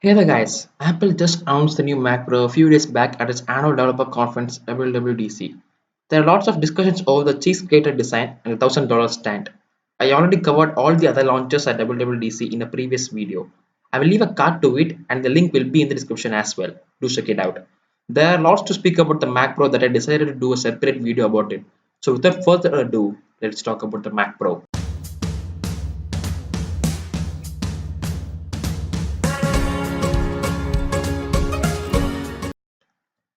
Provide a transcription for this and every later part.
Hey there guys, Apple just announced the new macro a few days back at its annual developer conference WWDC. There are lots of discussions over the cheese-grater design and the $1,000 stand. I already covered all the other launches at WWDC in a previous video. I will leave a card to it and the link will be in the description as well. Do check it out. There are lots to speak about the Mac Pro that I decided to do a separate video about it. So without further ado, let's talk about the Mac Pro.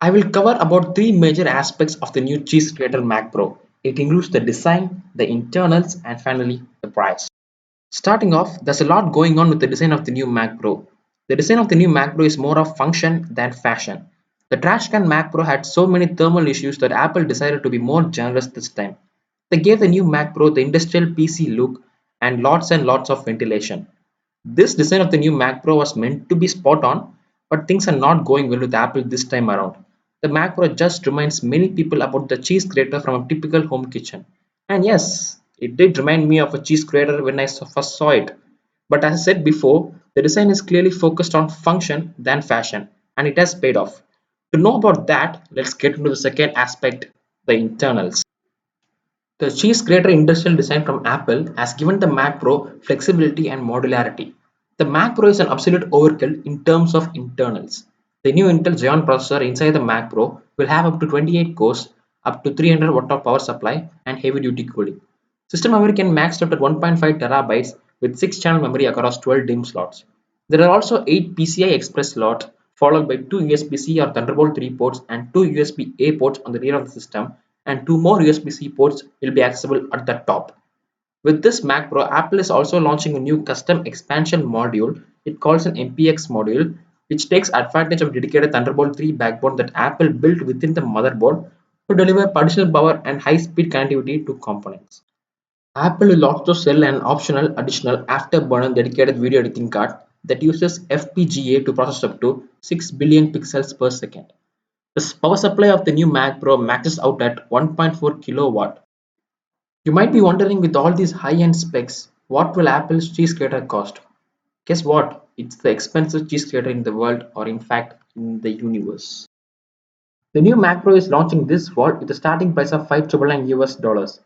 I will cover about three major aspects of the new cheese grater Mac Pro. It includes the design, the internals, and finally the price. Starting off, there's a lot going on with the design of the new Mac Pro. The design of the new Mac Pro is more of function than fashion. The trash can Mac Pro had so many thermal issues that Apple decided to be more generous this time. They gave the new Mac Pro the industrial PC look and lots of ventilation. This design of the new Mac Pro was meant to be spot on, but things are not going well with Apple this time around. The Mac Pro just reminds many people about the cheese grater from a typical home kitchen. And yes, it did remind me of a cheese grater when I first saw it. But as I said before, the design is clearly focused on function than fashion, and it has paid off. To know about that, let's get into the second aspect, the internals. The cheese grater industrial design from Apple has given the Mac Pro flexibility and modularity. The Mac Pro is an absolute overkill in terms of internals. The new Intel Xeon processor inside the Mac Pro will have up to 28 cores, up to 300 watt of power supply, and heavy duty cooling. System memory can max out at 1.5 terabytes with 6 channel memory across 12 DIMM slots. There are also 8 PCI Express slots, followed by 2 USB-C or Thunderbolt 3 ports and 2 USB-A ports on the rear of the system, and 2 more USB-C ports will be accessible at the top. With this Mac Pro, Apple is also launching a new custom expansion module it calls an MPX module, which takes advantage of dedicated Thunderbolt 3 backbone that Apple built within the motherboard to deliver additional power and high-speed connectivity to components. Apple will also sell an optional additional afterburner dedicated video editing card that uses FPGA to process up to 6 billion pixels per second. The power supply of the new Mac Pro maxes out at 1.4 kilowatt. You might be wondering, with all these high-end specs, what will Apple's cheese grater cost? Guess what? It's the expensive cheese grater in the world, or in fact in the universe. The new Mac Pro is launching this fall with a starting price of $599 US dollars.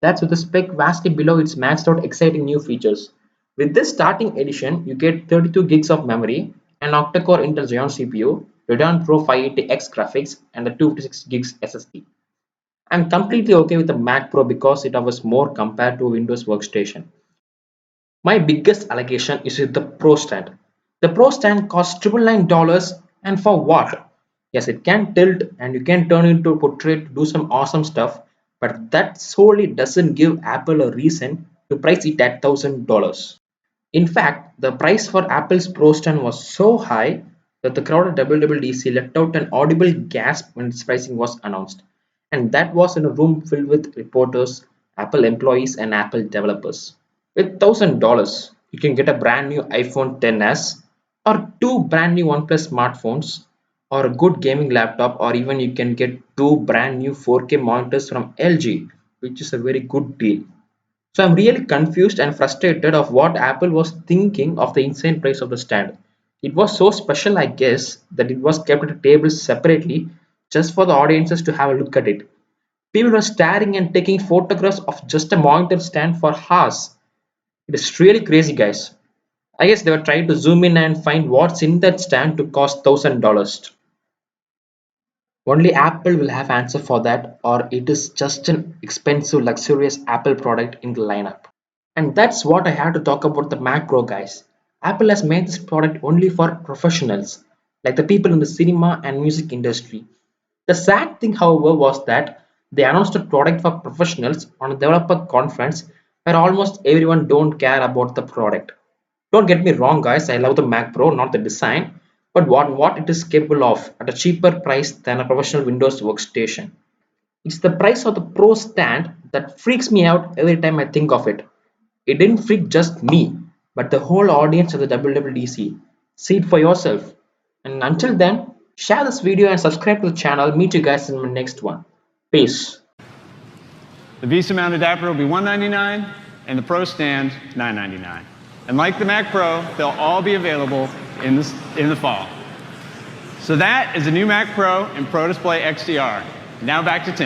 That's with a spec vastly below its maxed out exciting new features. With this starting edition, you get 32 gigs of memory, an octa-core Intel Xeon CPU, Radeon Pro 580X graphics, and the 256 gigs SSD. I'm completely okay with the Mac Pro because it offers more compared to a Windows workstation. My biggest allegation is with the Pro stand. The Pro stand costs $999, and for what? Yes, it can tilt and you can turn it into a portrait to do some awesome stuff, but that solely doesn't give Apple a reason to price it at $1,000. In fact, the price for Apple's Pro stand was so high that the crowd at WWDC let out an audible gasp when its pricing was announced. And that was in a room filled with reporters, Apple employees, and Apple developers. With $1,000, you can get a brand new iPhone XS, or two brand new OnePlus smartphones, or a good gaming laptop, or even you can get two brand new 4K monitors from LG, which is a very good deal. So I'm really confused and frustrated of what Apple was thinking of the insane price of the stand. It was so special, I guess, that it was kept at a table separately just for the audiences to have a look at it. People were staring and taking photographs of just a monitor stand for hours. It is really crazy, guys. I guess they were trying to zoom in and find what's in that stand to cost $1,000. Only Apple will have answer for that, or it is just an expensive, luxurious Apple product in the lineup. And that's what I had to talk about the Mac Pro, guys. Apple has made this product only for professionals, like the people in the cinema and music industry. The sad thing, however, was that they announced a product for professionals on a developer conference where almost everyone don't care about the product. Don't get me wrong, guys, I love the Mac Pro, not the design, but what it is capable of at a cheaper price than a professional Windows workstation. It's the price of the Pro stand that freaks me out every time I think of it. It didn't freak just me, but the whole audience at the WWDC. See it for yourself. And until then, share this video and subscribe to the channel. Meet you guys in my next one. Peace. The VESA-mounted adapter will be $199 and the Pro stand $999. And like the Mac Pro, they'll all be available in the fall. So that is the new Mac Pro and Pro Display XDR. Now back to Tim.